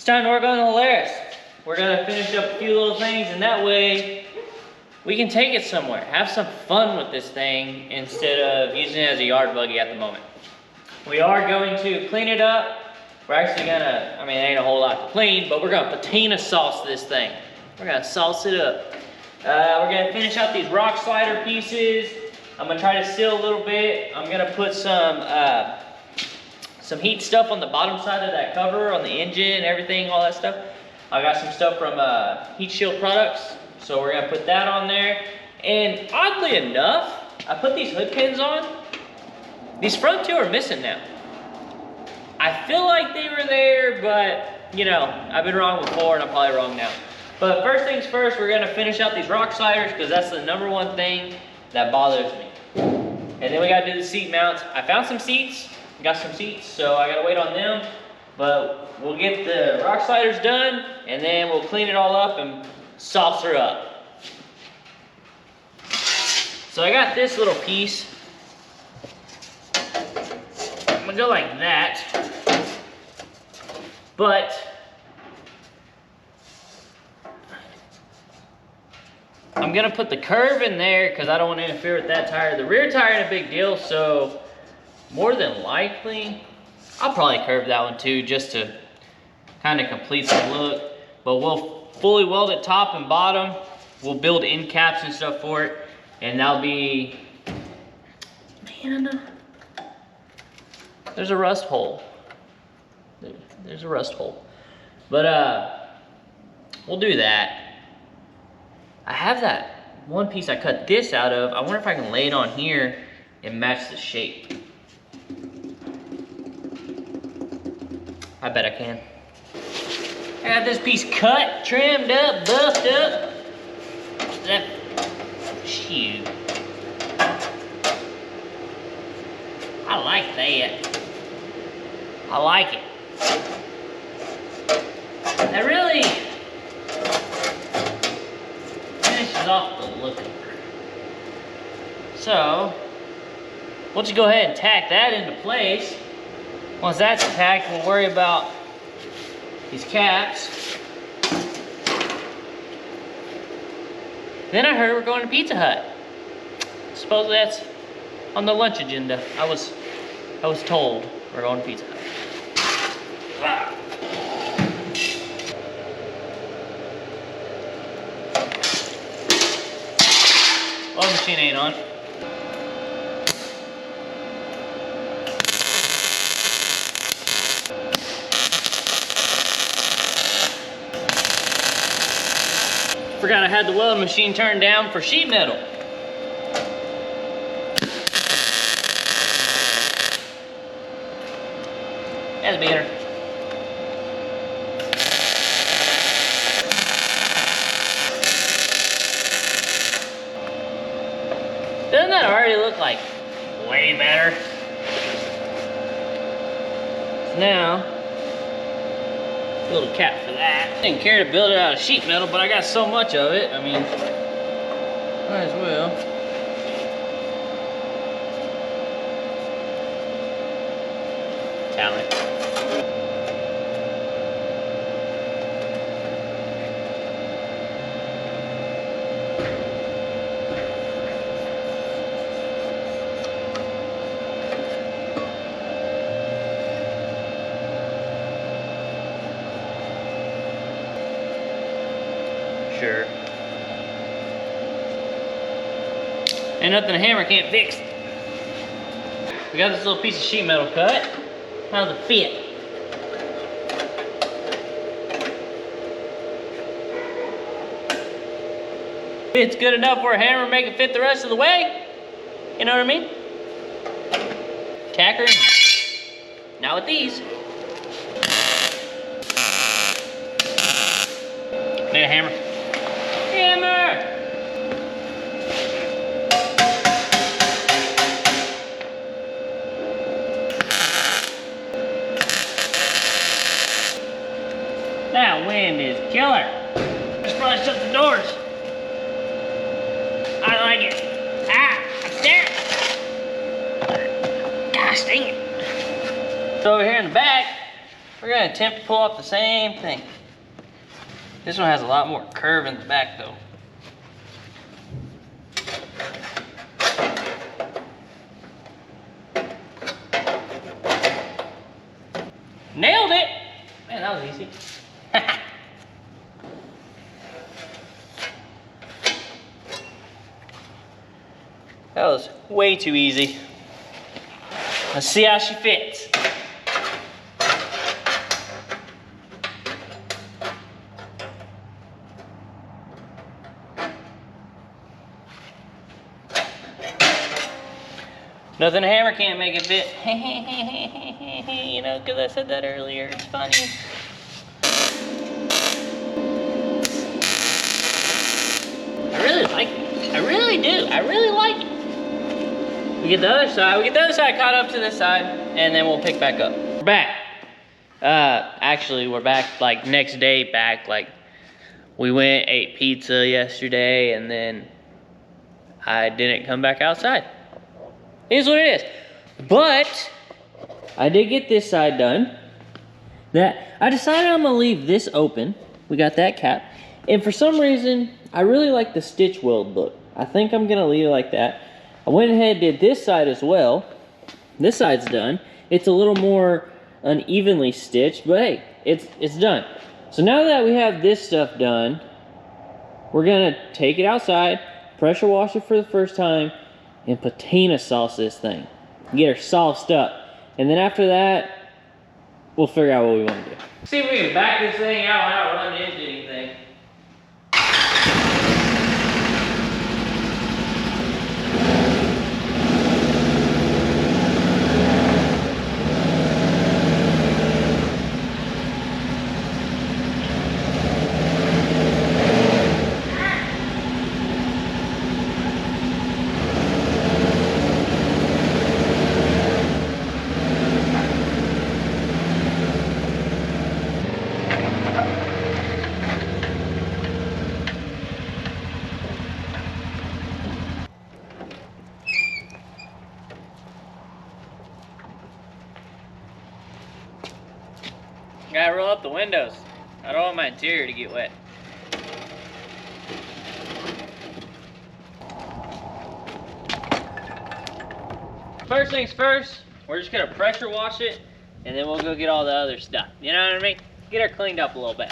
It's time to work on the Holaris. We're gonna finish up a few little things, and that way we can take it somewhere. Have some fun with this thing instead of using it as a yard buggy at the moment. We are going to clean it up. We're actually gonna, I mean, it ain't a whole lot to clean, but we're gonna patina sauce this thing. We're gonna sauce it up. We're gonna finish out these rock slider pieces. I'm gonna try to seal a little bit. I'm gonna put some heat stuff on the bottom side of that cover, on the engine, everything, all that stuff. I got some stuff from Heat Shield Products, so we're gonna put that on there. And oddly enough, I put these hood pins on. These front two are missing now. I feel like they were there, but you know, I've been wrong before and I'm probably wrong now. But first things first, we're gonna finish out these rock sliders because that's the #1 thing that bothers me. And then we gotta do the seat mounts. I found some seats, got some seats, so I gotta wait on them. But we'll get the rock sliders done and then we'll clean it all up and sauce her up. So I got this little piece. I'm gonna go like that. But I'm gonna put the curve in there because I don't want to interfere with that tire. The rear tire ain't a big deal, so more than likely, I'll probably curve that one too just to kind of complete the look. But we'll fully weld it top and bottom. We'll build end caps and stuff for it, and that'll be, man, there's a rust hole. There's a rust hole. But we'll do that. I have that one piece I cut this out of. I wonder if I can lay it on here and match the shape. I bet I can. I got this piece cut, trimmed up, buffed up. That, shoot. I like that. I like it. That really finishes off the look of her. So, we'll just go ahead and tack that into place. Once that's tacked, we'll worry about these caps. Then I heard we're going to Pizza Hut. Supposedly that's on the lunch agenda. I was told we're going to Pizza Hut. Well, the machine ain't on. Forgot I had the welding machine turned down for sheet metal. That's better. Doesn't that already look like way better? So now, build a cap for that. Didn't care to build it out of sheet metal, but I got so much of it, I mean, might as well. Talent. Sure. Ain't nothing a hammer can't fix. We got this little piece of sheet metal cut. How's it fit? It's good enough for a hammer to make it fit the rest of the way. You know what I mean? Tacker. Not with these. Need a hammer. Hammer! That wind is killer. Just probably shut the doors. I like it. Ah, up there. Gosh dang it. So over here in the back, We're gonna attempt to pull off the same thing. This one has a lot more curve in the back though. Nailed it! Man, that was easy. That was way too easy. Let's see how she fits. Nothing a hammer can't make it fit. You know, because I said that earlier. It's funny. I really like it. I really do. I really like it. We get the other side. We get the other side caught up to this side, and then we'll pick back up. We're back. Actually, we're back like next day back. Like, we went, ate pizza yesterday, and then I didn't come back outside. It is what it is. But I did get this side done. That I decided I'm gonna leave this open. We got that cap. And for some reason, I really like the stitch weld look. I think I'm gonna leave it like that. I went ahead and did this side as well. This side's done. It's a little more unevenly stitched, but hey, it's done. So now that we have this stuff done, we're gonna take it outside, pressure wash it for the first time, and patina sauce this thing. Get her sauced up. And then after that, we'll figure out what we want to do. See if we can back this thing out without running into anything. Gotta roll up the windows. I don't want my interior to get wet. First things first, we're just gonna pressure wash it, and then we'll go get all the other stuff. You know what I mean? Get her cleaned up a little bit.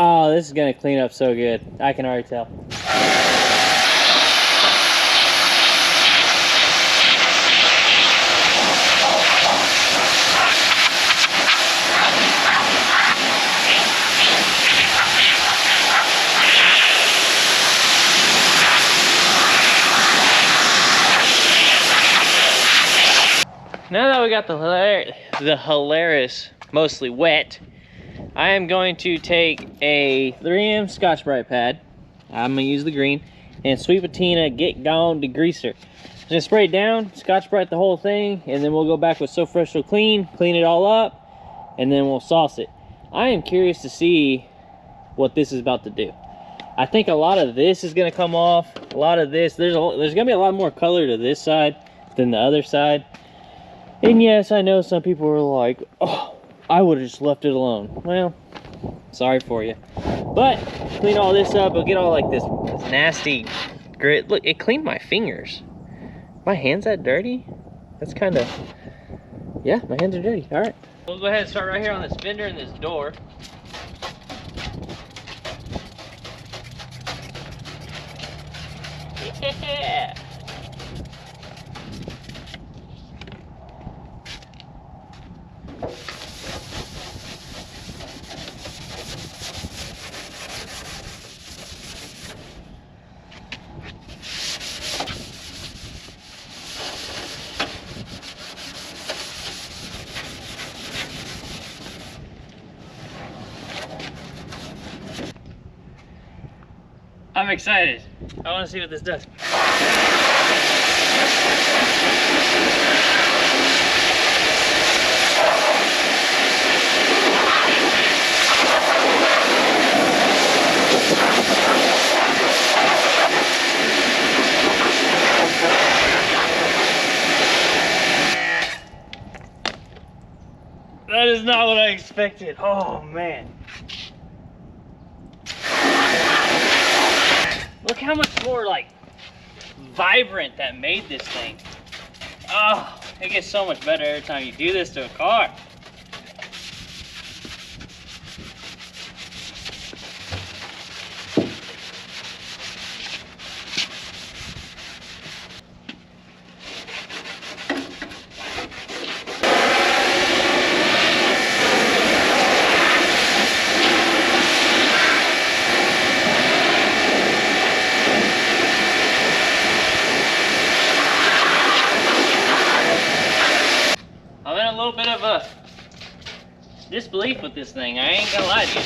Oh, this is gonna clean up so good. I can already tell. Now that we got the Holaris mostly wet, I am going to take a 3M Scotch-Brite pad. I'm gonna use the green, and sweet patina, get gone degreaser. Just spray it down, Scotch-Brite the whole thing, and then we'll go back with So Fresh So Clean, clean it all up, and then we'll sauce it. I am curious to see what this is about to do. I think a lot of this is gonna come off. A lot of this, there's gonna be a lot more color to this side than the other side. And yes, I know some people were like, oh, I would have just left it alone. Well, sorry for you. But clean all this up. It'll get all like this nasty grit. Look, it cleaned my fingers. My hands that dirty? That's kind of, yeah, my hands are dirty. All right. We'll go ahead and start right here on this fender and this door. Yeah. I'm excited. I want to see what this does. That is not what I expected. Oh man. Look how much more like vibrant that made this thing. Oh, it gets so much better every time you do this to a car. Bit of a disbelief with this thing. I ain't gonna lie to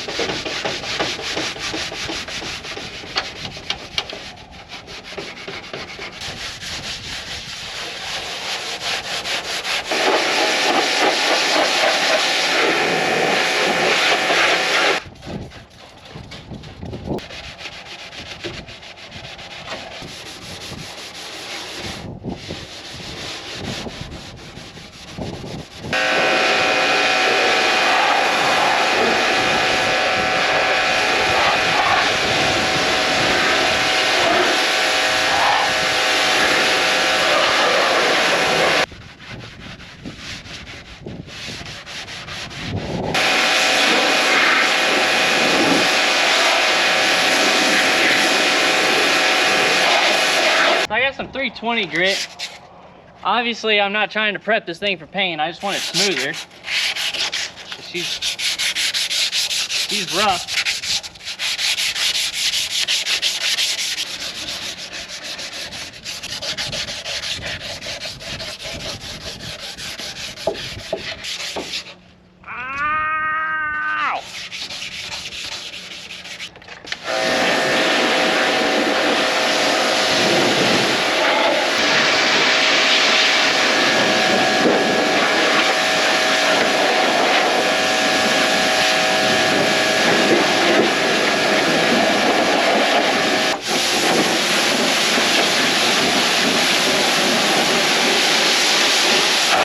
I got some 320 grit. Obviously, I'm not trying to prep this thing for paint. I just want it smoother. She's rough.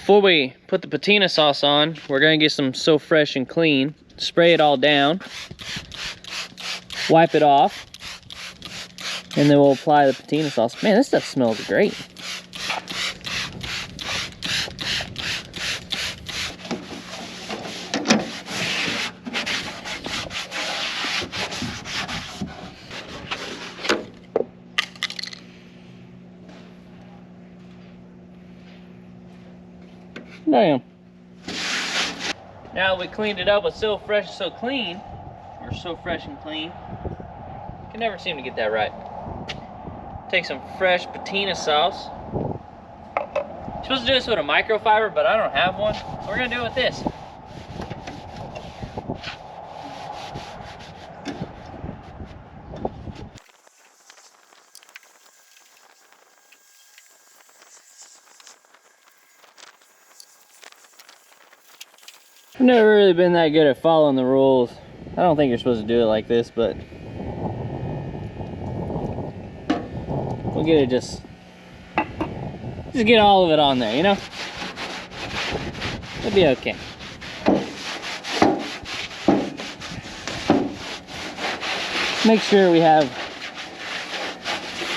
Before we put the patina sauce on, we're gonna get some So Fresh and Clean, spray it all down, wipe it off, and then we'll apply the patina sauce. Man, this stuff smells great. Damn. Now we cleaned it up with So Fresh So Clean, or So Fresh and Clean. Can never seem to get that right. Take some fresh patina sauce. You're supposed to do this with a microfiber, but I don't have one. So we're gonna do it with this. I've never really been that good at following the rules. I don't think you're supposed to do it like this, but we'll get it just get all of it on there, you know? It'll be okay. Make sure we have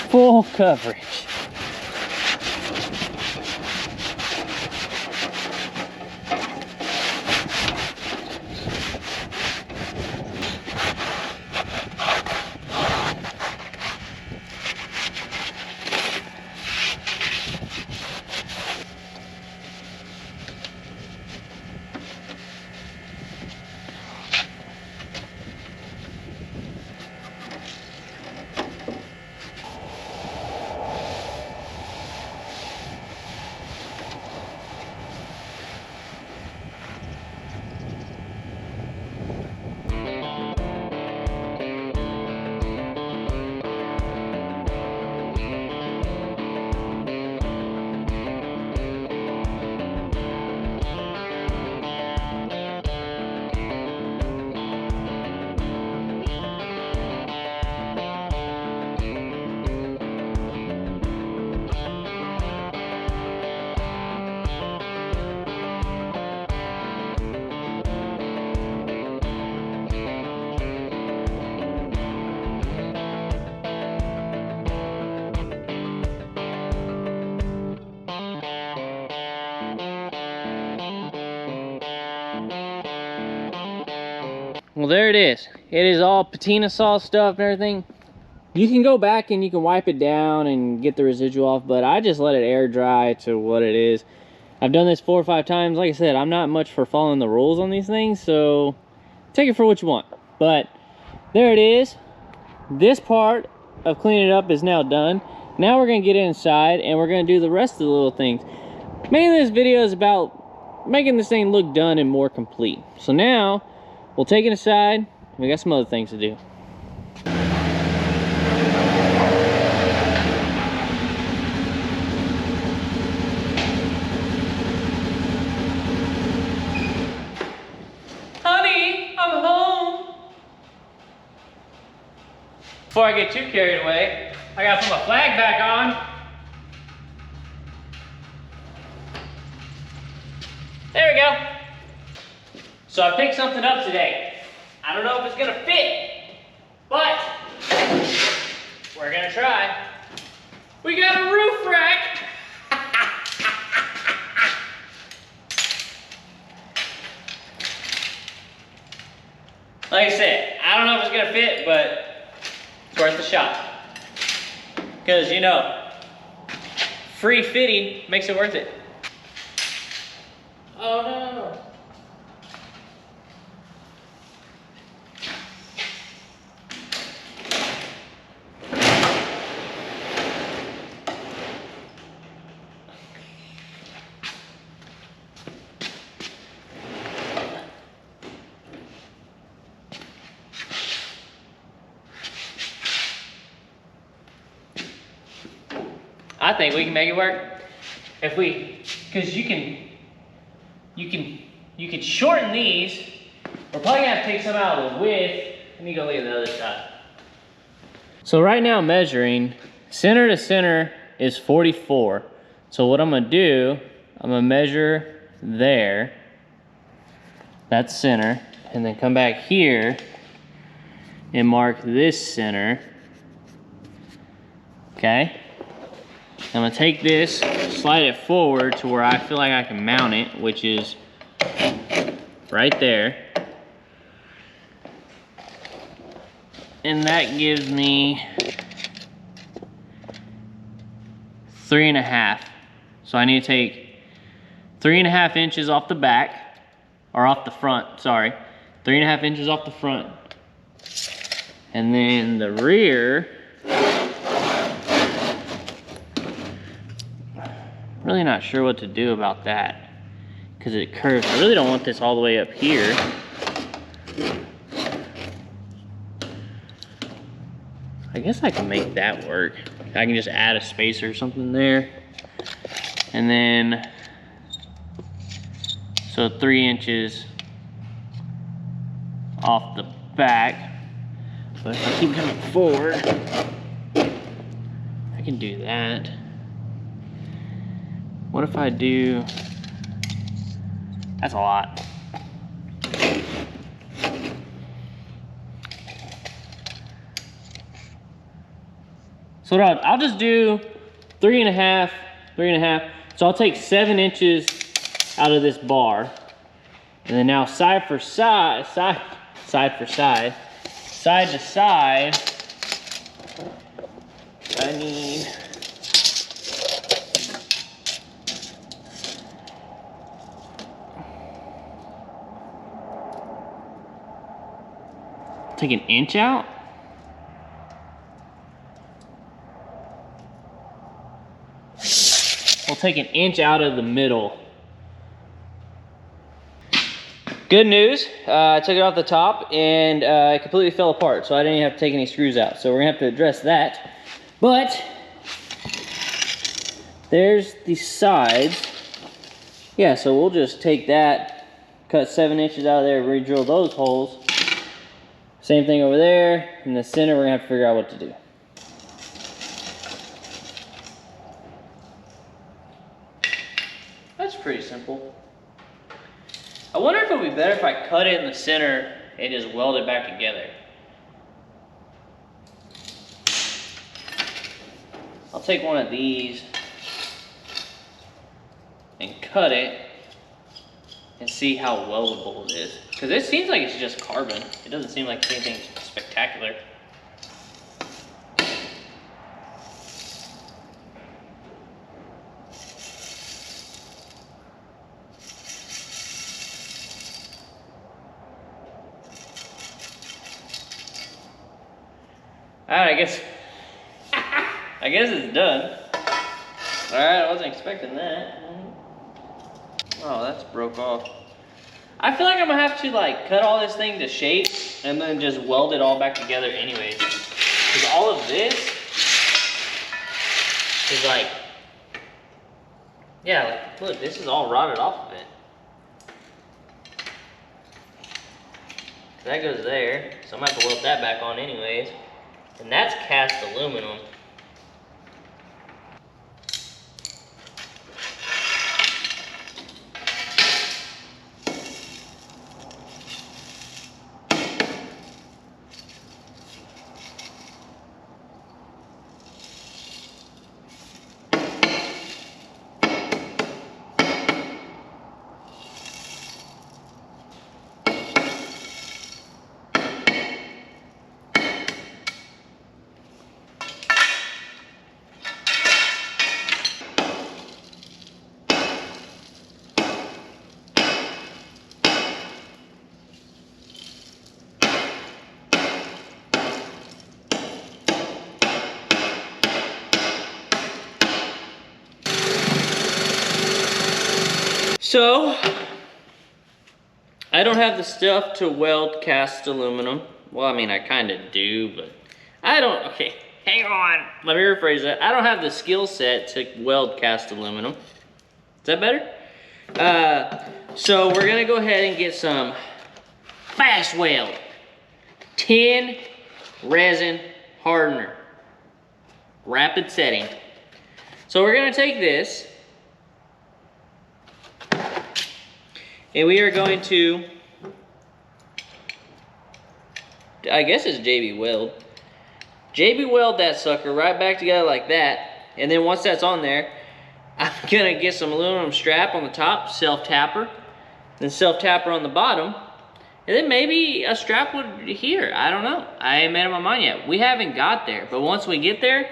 full coverage. Well, there it is. It is all patina sauce stuff and everything. You can go back and you can wipe it down and get the residual off, but I just let it air dry to what it is. I've done this 4 or 5 times. Like I said, I'm not much for following the rules on these things, so take it for what you want. But there it is. This part of cleaning it up is now done. Now we're gonna get inside and we're gonna do the rest of the little things. Mainly this video is about making this thing look done and more complete. So now we'll take it aside. We got some other things to do. Honey, I'm home. Before I get too carried away, I gotta put my flag back on. There we go. So I picked something up today. I don't know if it's gonna fit, but we're gonna try. We got a roof rack. Like I said, I don't know if it's gonna fit, but it's worth a shot. Because, you know, free fitting makes it worth it. Oh no. I think we can make it work. If we, because you can shorten these. We're probably gonna have to take some out of the width. Let me go look at the other side. So right now measuring, center to center is 44. So what I'm gonna do, I'm gonna measure there. That's center. And then come back here and mark this center. Okay? I'm gonna take this, slide it forward to where I feel like I can mount it, which is right there. And that gives me 3.5. So I need to take 3.5 inches off the back, or off the front, sorry. 3.5 inches off the front. And then the rear, really not sure what to do about that because it curves. I really don't want this all the way up here. I guess I can make that work. I can just add a spacer or something there. And then, so 3 inches off the back. But if I keep coming forward, I can do that. What if I do, that's a lot. So I'll just do 3.5. So I'll take 7 inches out of this bar. And then now side to side, I need take an inch out. We'll take an inch out of the middle. Good news, I took it off the top and it completely fell apart, so I didn't even have to take any screws out. So we're gonna have to address that. But there's the sides. Yeah, so we'll just take that, cut 7 inches out of there, re-drill those holes. Same thing over there. In the center, we're gonna have to figure out what to do. That's pretty simple. I wonder if it would be better if I cut it in the center and just weld it back together. I'll take one of these and cut it and see how weldable it is. Because it seems like it's just carbon. It doesn't seem like it's anything spectacular. Alright, I guess it's done. Alright, I wasn't expecting that. Oh, that's broke off. I feel like I'm gonna have to like cut all this thing to shape and then just weld it all back together anyways. Because all of this is like, yeah, like, look, this is all rotted off of it. That goes there, so I'm gonna have to weld that back on anyways. And that's cast aluminum. So, I don't have the stuff to weld cast aluminum. Well, I mean, I kind of do, but I don't, okay, hang on. Let me rephrase that. I don't have the skill set to weld cast aluminum. Is that better? So we're gonna go ahead and get some fast weld tin resin hardener, rapid setting. So we're gonna take this, and we are going to, I guess it's JB Weld. JB Weld that sucker right back together like that. And then once that's on there, I'm gonna get some aluminum strap on the top, self-tapper. Then self-tapper on the bottom. And then maybe a strap would here, I don't know. I ain't made up my mind yet. We haven't got there, but once we get there,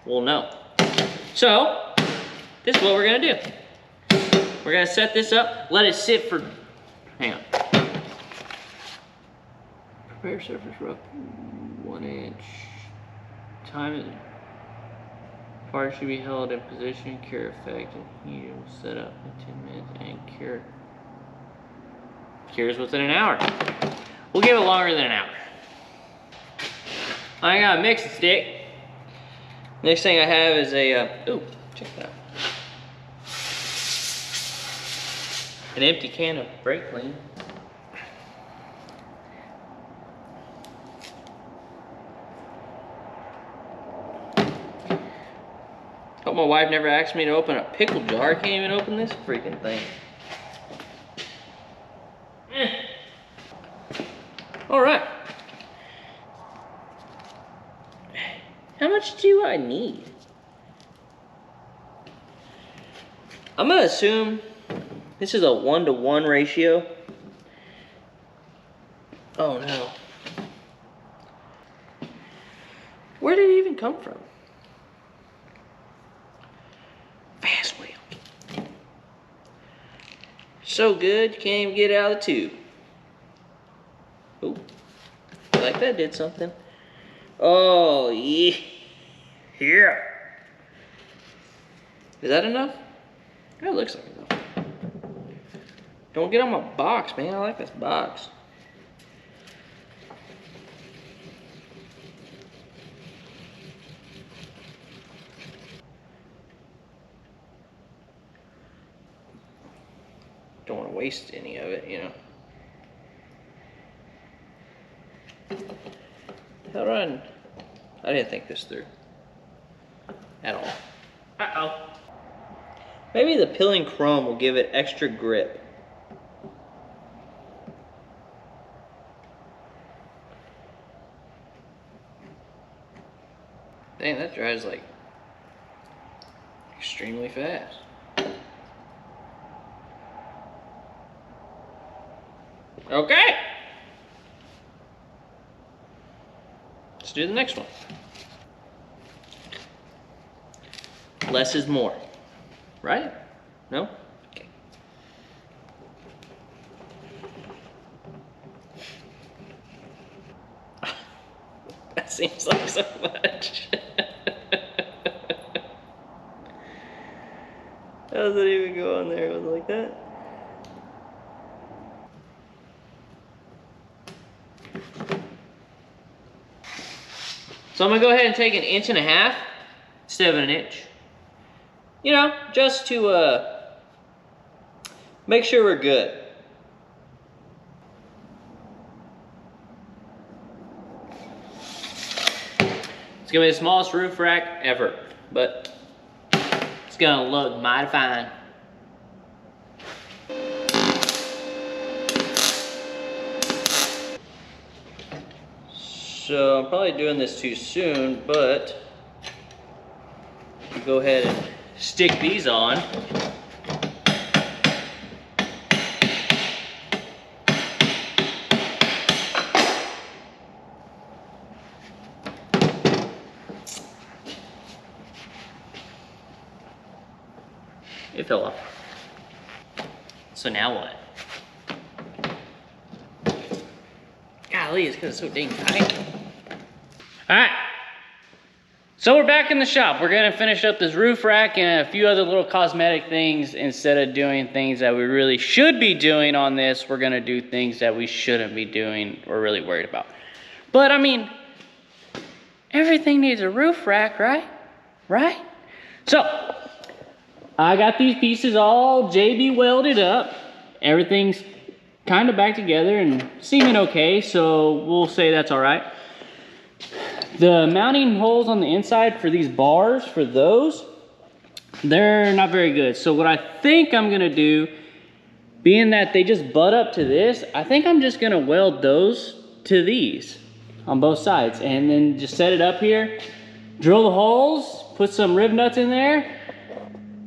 we'll know. So, this is what we're gonna do. We're gonna set this up, let it sit for, hang on. Prepare surface rough 1 inch. Time it. Part should be held in position, cure effect, and heat will set up in 10 minutes and cure. Cures within an hour. We'll give it longer than an hour. I got a mixing stick. Next thing I have is a, ooh, check that out. An empty can of brake clean. Hope my wife never asked me to open a pickle jar. I can't even open this freaking thing. All right. How much do I need? I'm gonna assume this is a 1-to-1 ratio. Oh no. Where did it even come from? Fast wheel. So good, you can't even get it out of the tube. Oh, like that did something. Oh, yeah. Yeah. Is that enough? That looks like enough. Don't get on my box, man. I like this box. Don't want to waste any of it, you know. How do I didn't think this through. At all. Uh-oh. Maybe the peeling chrome will give it extra grip. Dang, that dries like extremely fast. Okay. Let's do the next one. Less is more, right? No? Okay. That seems like so much. How does it even go on there? Was it like that? So I'm gonna go ahead and take 1.5 inches instead of 1 inch. You know, just to make sure we're good. It's gonna be the smallest roof rack ever, but it's gonna look mighty fine. So I'm probably doing this too soon, but go ahead and stick these on. It fell off. So now what? Golly, it's because it's so dang tight. All right. So we're back in the shop. We're gonna finish up this roof rack and a few other little cosmetic things. Instead of doing things that we really should be doing on this, we're gonna do things that we shouldn't be doing or really worried about. But I mean, everything needs a roof rack, right? Right? So, I got these pieces all JB welded up. Everything's kind of back together and seeming okay, so we'll say that's all right. The mounting holes on the inside for these bars, for those, they're not very good. So what I think I'm gonna do, being that they just butt up to this, I think I'm just gonna weld those to these on both sides and then just set it up here, drill the holes, put some rib nuts in there,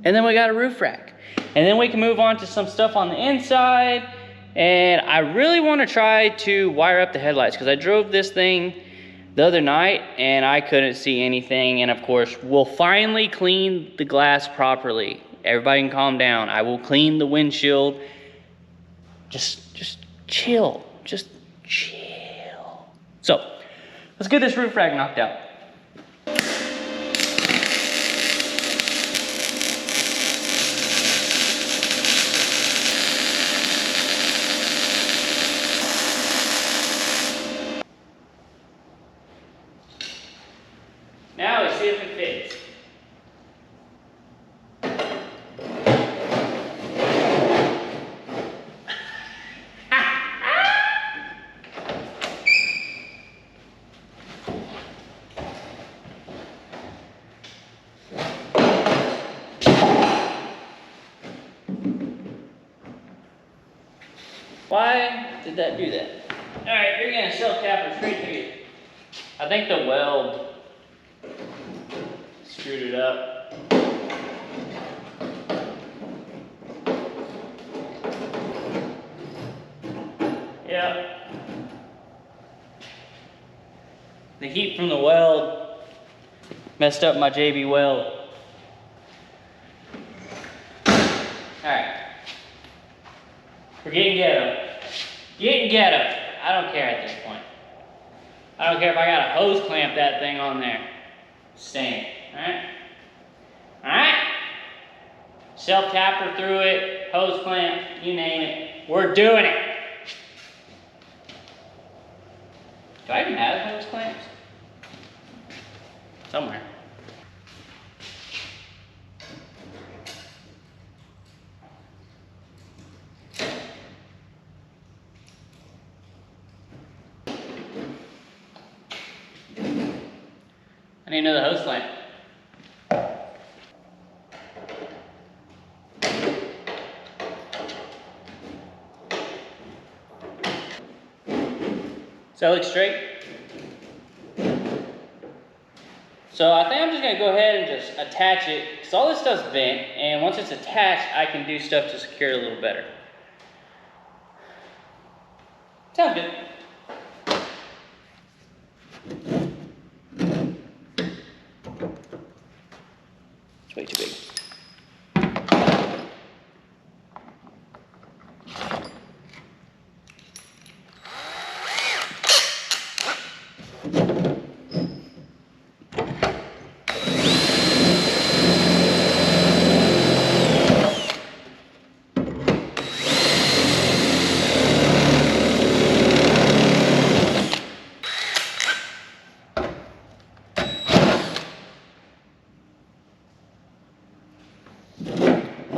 and then we got a roof rack. And then we can move on to some stuff on the inside. And I really wanna try to wire up the headlights because I drove this thing the other night and I couldn't see anything. And of course, we'll finally clean the glass properly. Everybody can calm down. I will clean the windshield. Just chill, just chill. So, let's get this roof rack knocked out. Now let's see if it fits. Why did that do that? All right, you're gonna self-tap it straight through. I think the weld screwed it up. Yep. The heat from the weld messed up my JB weld. Alright. We're getting ghetto. Getting ghetto. I don't care at this point. I don't care if I gotta hose clamp that thing on there. Staying. Alright? Alright? Self-tapper through it, hose clamp, you name it. We're doing it. Do I even have hose clamps? Somewhere. I need another hose clamp. Does that look straight? So I think I'm just gonna go ahead and just attach it, because all this stuff's bent, and once it's attached, I can do stuff to secure it a little better. Sounds good. It's way too big.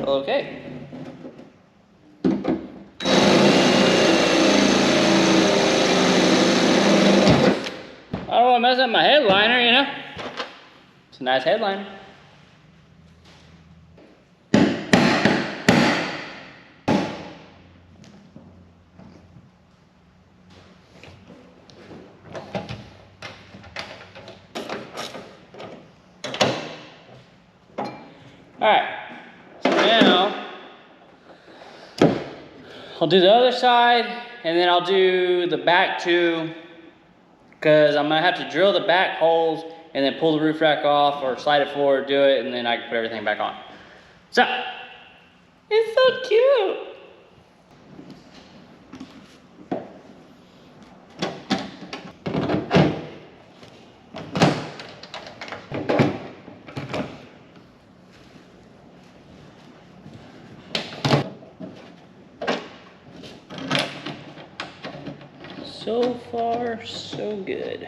Okay. I don't want to mess up my headliner, you know? It's a nice headliner. Alright, so now I'll do the other side and then I'll do the back too, because I'm gonna have to drill the back holes and then pull the roof rack off or slide it forward, do it, and then I can put everything back on. So, it's so cute. So far, so good.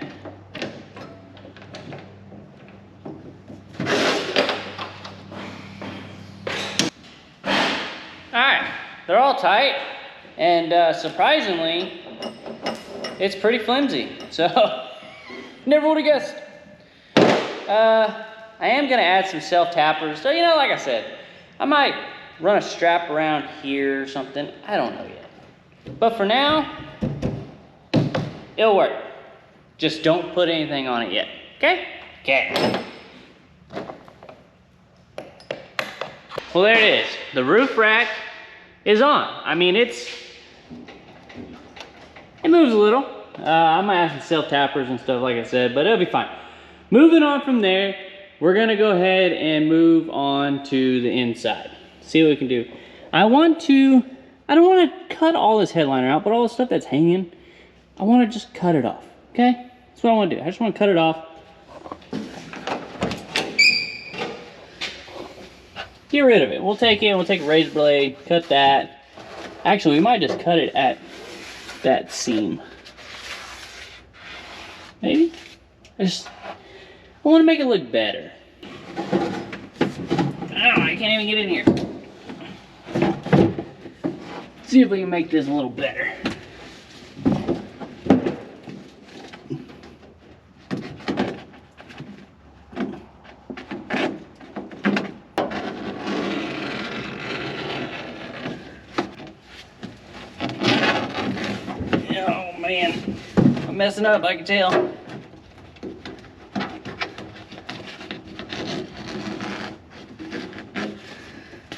Alright, they're all tight, and surprisingly, it's pretty flimsy, so never would have guessed. I am gonna add some self-tappers, so you know, like I said, I might run a strap around here or something, I don't know yet. But for now, it'll work. Just don't put anything on it yet, okay? Okay. Well, there it is. The roof rack is on. I mean, it moves a little. I might have some self-tappers and stuff, like I said, but it'll be fine. Moving on from there, we're gonna go ahead and move on to the inside. See what we can do. I don't want to cut all this headliner out, but all the stuff that's hanging, I want to just cut it off, okay? That's what I want to do. I just want to cut it off. Get rid of it. We'll take a razor blade, cut that. Actually, we might just cut it at that seam. Maybe? I want to make it look better. Oh, I can't even get in here. Let's see if we can make this a little better. Oh man, I'm messing up, I can tell.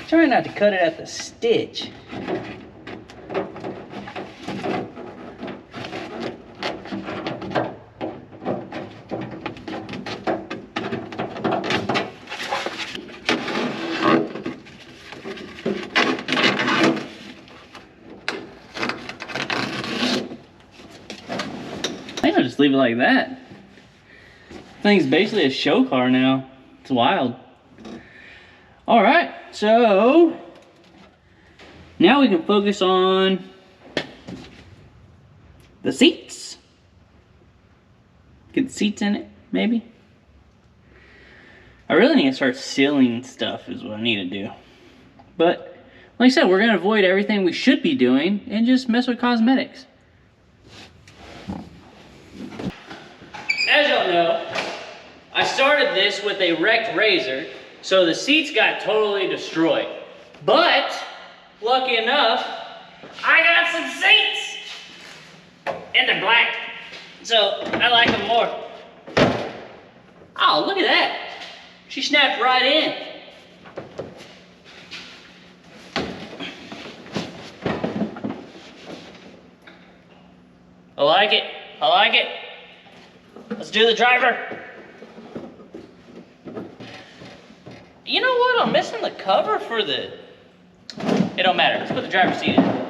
Try not to cut it at the stitch. I think I'll just leave it like that. Thing's basically a show car now. It's wild. All right, so now we can focus on the seats. Get the seats in it, maybe. I really need to start sealing stuff is what I need to do. But like I said, we're gonna avoid everything we should be doing and just mess with cosmetics. As y'all know, I started this with a wrecked RZR, so the seats got totally destroyed. But, lucky enough, I got some seats! And they're black, so I like them more. Oh, look at that! She snapped right in. like it. I like it. Let's do the driver. You know what? I'm missing the cover for the... It don't matter. Let's put the driver's seat in.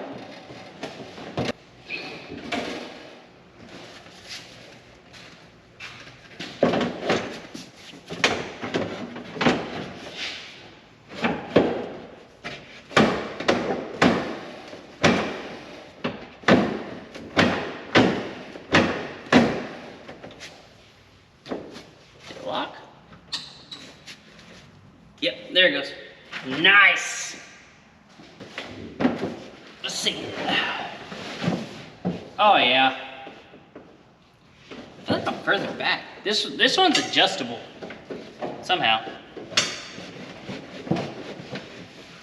Lock. Yep, there it goes. Nice. Let's see. Oh yeah. I feel like I'm further back. This one's adjustable somehow.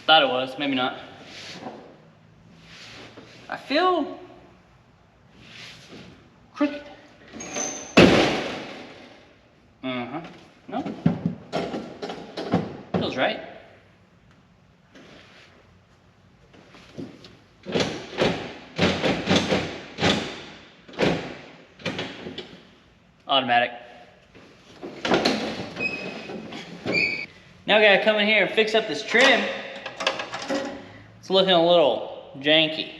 Thought it was, maybe not. I feel crooked. No. Feels right. Automatic. Now I gotta come in here and fix up this trim. It's looking a little janky.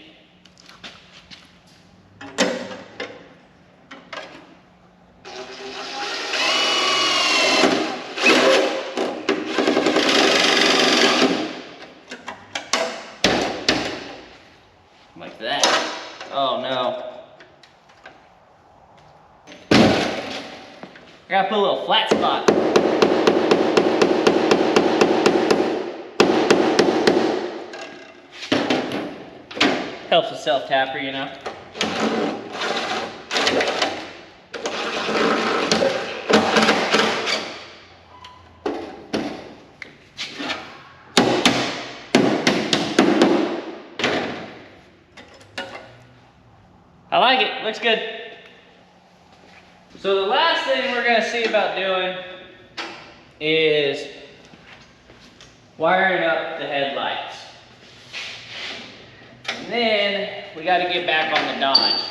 Like that. Oh no. I gotta put a little flat spot. Helps with self-tapper, you know. I like it, looks good. So the last thing we're gonna see about doing is wiring up the headlights. And then we gotta get back on the Dodge.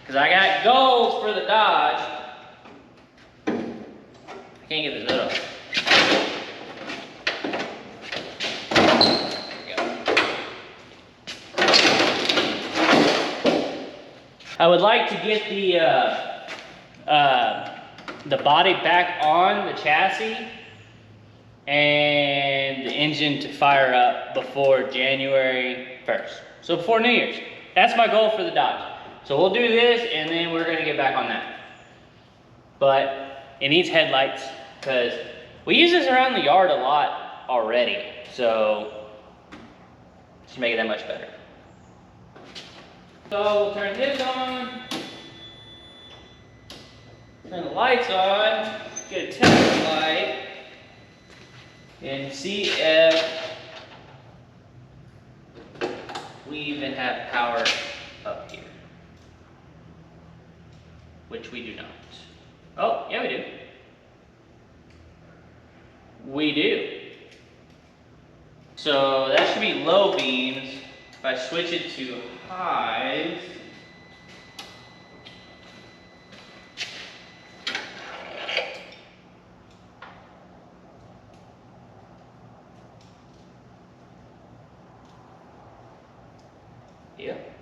Cause I got goals for the Dodge. I can't get this hood off. I would like to get the body back on the chassis and the engine to fire up before January 1st. So before New Year's. That's my goal for the Dodge. So we'll do this and then we're gonna get back on that. But it needs headlights because we use this around the yard a lot already. So it should make it that much better. So we'll turn this on, turn the lights on, get a test light, and see if we even have power up here, which we do not. Oh, yeah we do. We do. So that should be low beams. If I switch it to highs, yep.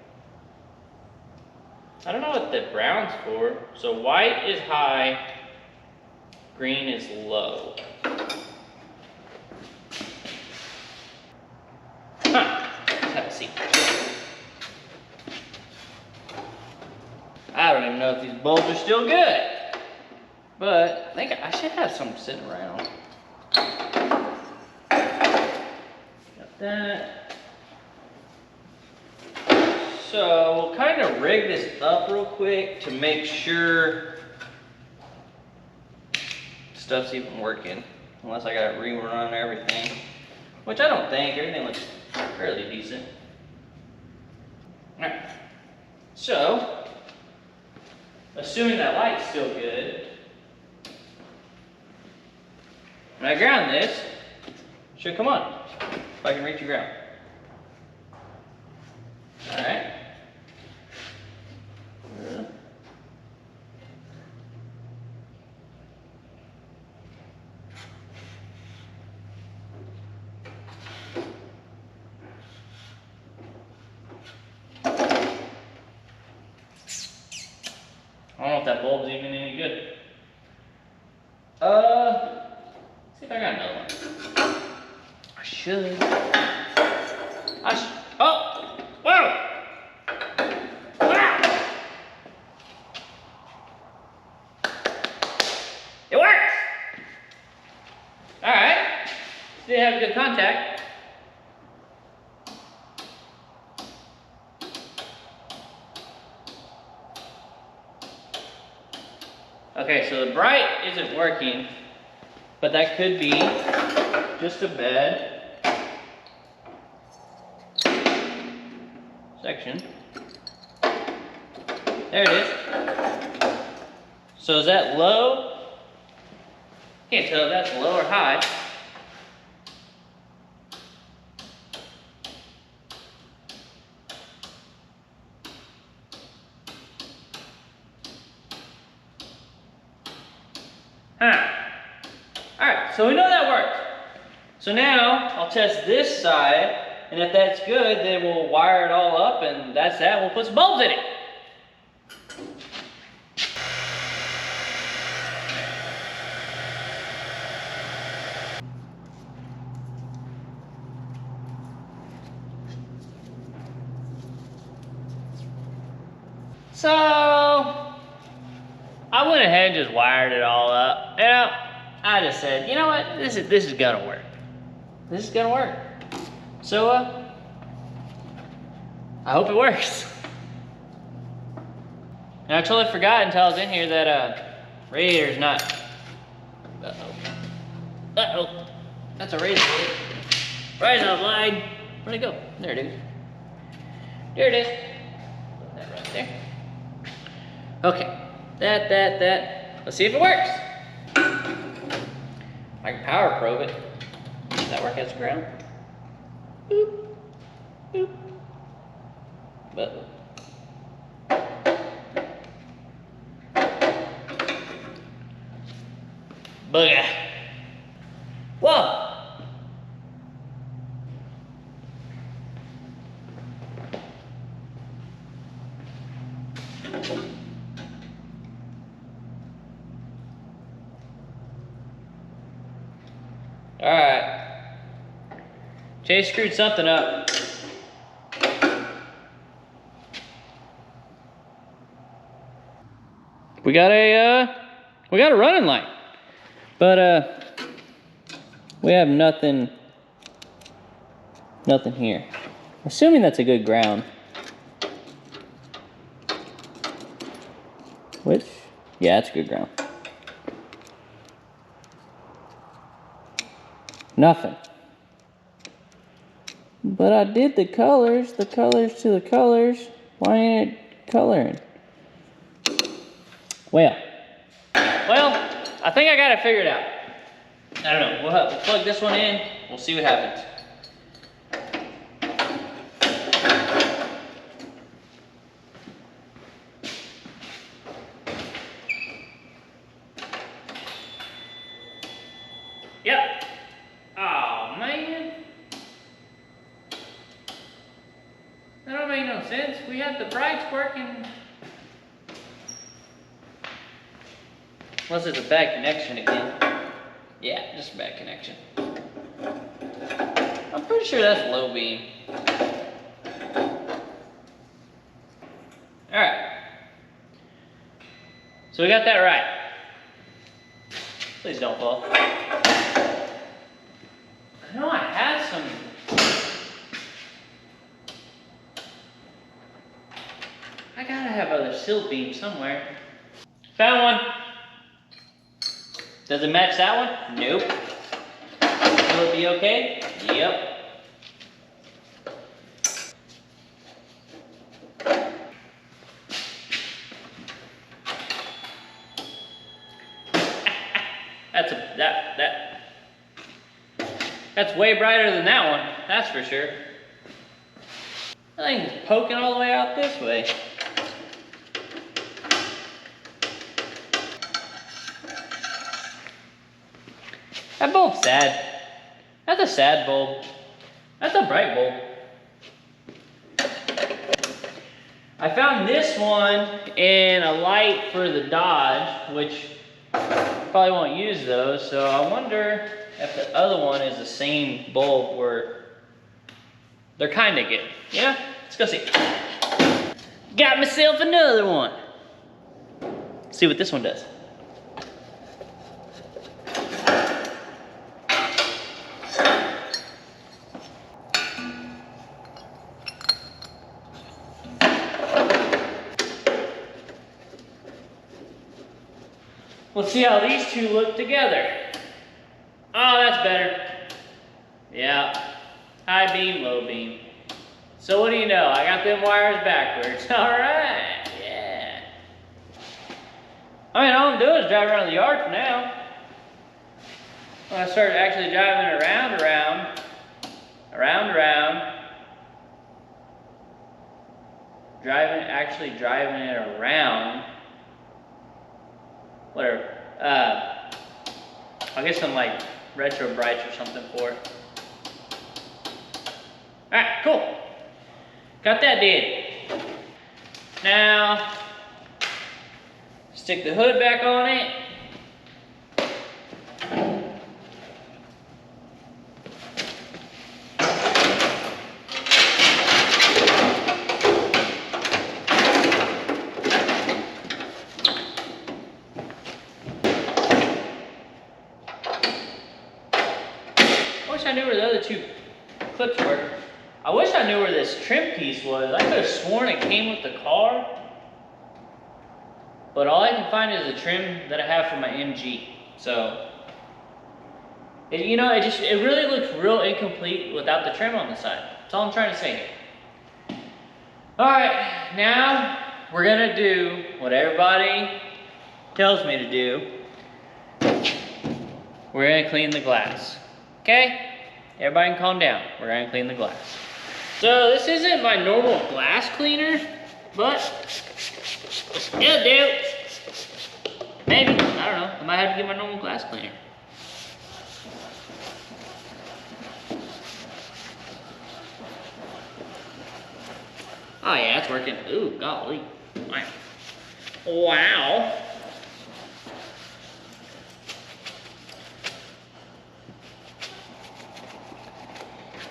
I don't know what the brown's for. So white is high, green is low. Huh, let's have a seat. I don't even know if these bulbs are still good, but I think I should have some sitting around. Got that. So we'll kind of rig this up real quick to make sure stuff's even working, unless I gotta rerun everything, which I don't think. Everything looks fairly decent. All right, so assuming that light's still good, when I ground this, it should come on, if I can reach the ground. All right. bulb's even any good. Let's see if I got another one. I should. Oh! Whoa! Ah! It works! Alright. Did have good contact. Okay, so the bright isn't working, but that could be just a bad section. There it is. So is that low? Can't tell if that's low or high. Alright, so we know that worked. So now I'll test this side, and if that's good, then we'll wire it all up, and that's that. We'll put some bulbs in it. So I went ahead and just wired it all up. You know, I just said, you know what? This is gonna work. This is gonna work. So I hope it works. And I totally forgot until I was in here that radiator's not. Uh-oh. That's a razor blade. Razor blade. Where'd it go? There it is. There it is. Put that right there. Okay. That. Let's see if it works. I can power probe it. Does that work as ground? Boop. Boop. But booga. Whoa! Alright. Chase screwed something up. We got a running light. But we have nothing here. Assuming that's a good ground. Which, yeah, it's a good ground. Nothing. But I did the colors to the colors. Why ain't it coloring? Well, I think I got it figured out. I don't know. We'll plug this one in. We'll see what happens. Yep. Oh, man. That don't make no sense. We have the brights working. Unless it's a bad connection again. Yeah, just a bad connection. I'm pretty sure that's low beam. Alright. So we got that right. Please don't fall. I know I had some. I gotta have other sill beams somewhere. Found one. Does it match that one? Nope. Will it be okay? Yep. That's way brighter than that one, that's for sure. That thing's poking all the way out this way. That bulb's sad. That's a sad bulb. That's a bright bulb. I found this one and a light for the Dodge, which probably won't use those, so I wonder if the other one is the same bulb where they're kind of good. Yeah, let's go see. Got myself another one. Let's see what this one does. Let's see how these two look together. Oh, that's better. Yeah, high beam, low beam. So what do you know? I got them wires backwards. All right, yeah. I mean, all I'm doing is driving around the yard for now. When I start actually driving it around, actually driving it around, whatever. I'll get some like retro brights or something for it. All right, cool. Got that did. Now, stick the hood back on it. I knew where the other two clips were. I wish I knew where this trim piece was. I could have sworn it came with the car, but all I can find is the trim that I have for my MG. So, it really looks real incomplete without the trim on the side. That's all I'm trying to say here. All right, now we're gonna do what everybody tells me to do. We're gonna clean the glass, okay? Everybody can calm down. We're gonna clean the glass. So this isn't my normal glass cleaner, but it'll do. Maybe, I don't know. I might have to get my normal glass cleaner. Oh yeah, it's working. Ooh, golly. Wow.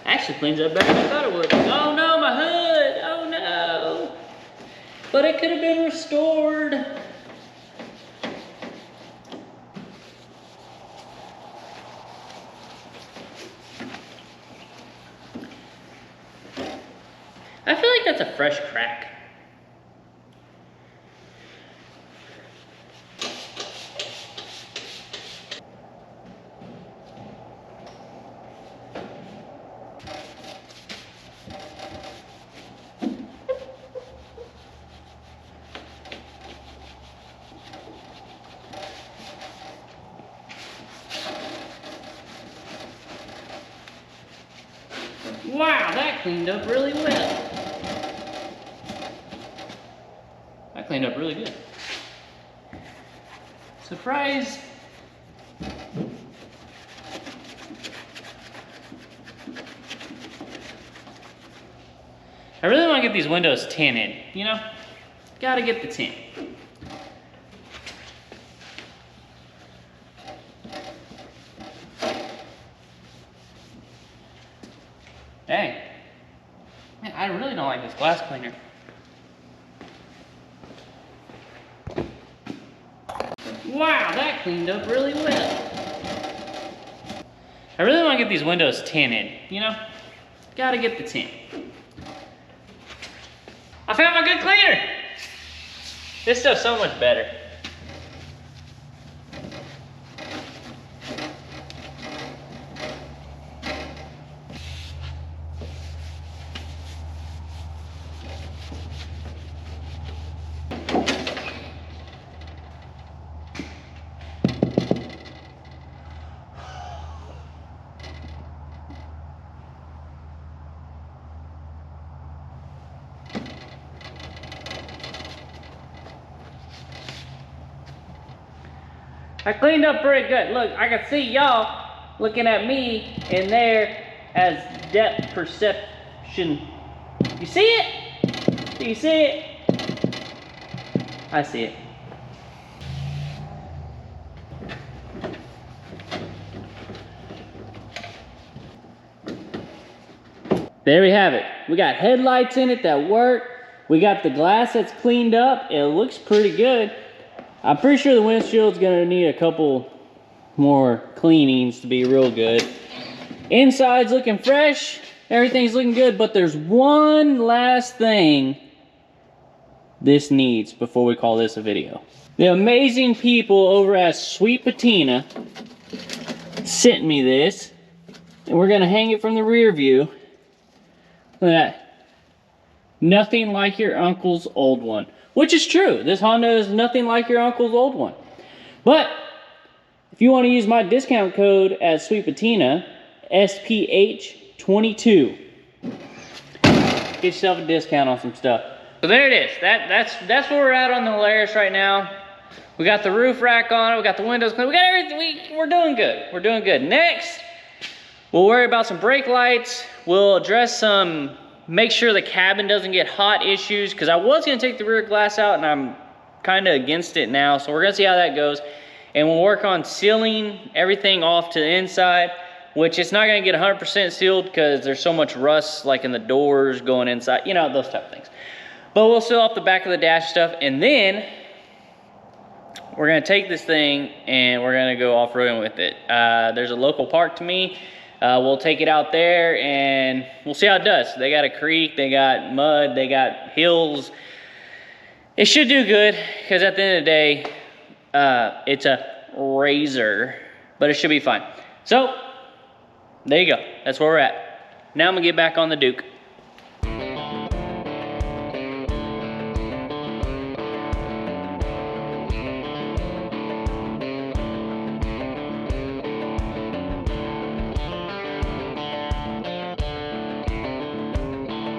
Actually cleans up better than I thought it would. Oh no, my hood! Oh no! But it could have been restored. I feel like that's a fresh crack. Wow, that cleaned up really well. That cleaned up really good. Surprise! I really want to get these windows tinted, you know? Gotta get the tint. Dang. Man, I really don't like this glass cleaner. Wow, that cleaned up really well. I really want to get these windows tinted, you know? Gotta get the tint. I found my good cleaner! This stuff's so much better. I cleaned up pretty good. Look, I can see y'all looking at me in there as depth perception. You see it? Do you see it? I see it. There we have it. We got headlights in it that work. We got the glass that's cleaned up. It looks pretty good. I'm pretty sure the windshield's gonna need a couple more cleanings to be real good. Inside's looking fresh. Everything's looking good, but there's one last thing this needs before we call this a video. The amazing people over at Sweet Patina sent me this, and we're gonna hang it from the rear view. Look at that. Nothing like your uncle's old one. Which is true. This Honda is nothing like your uncle's old one. But if you want to use my discount code at Sweet Patina, SPH22, get yourself a discount on some stuff. So there it is. That's where we're at on the Holaris right now. We got the roof rack on it. We got the windows clean. We got everything. We're doing good. We're doing good. Next, we'll worry about some brake lights. We'll address some, make sure the cabin doesn't get hot issues, because I was going to take the rear glass out and I'm kind of against it now. So we're going to see how that goes. And we'll work on sealing everything off to the inside, which it's not going to get 100% sealed because there's so much rust like in the doors going inside, you know, those type of things. But we'll seal off the back of the dash stuff, and then we're going to take this thing and we're going to go off-roading with it. There's a local park to me. We'll take it out there and we'll see how it does. They got a creek, they got mud, they got hills. It should do good, because at the end of the day, it's a RZR, but it should be fine. So there you go. That's where we're at. Now I'm gonna get back on the Duke.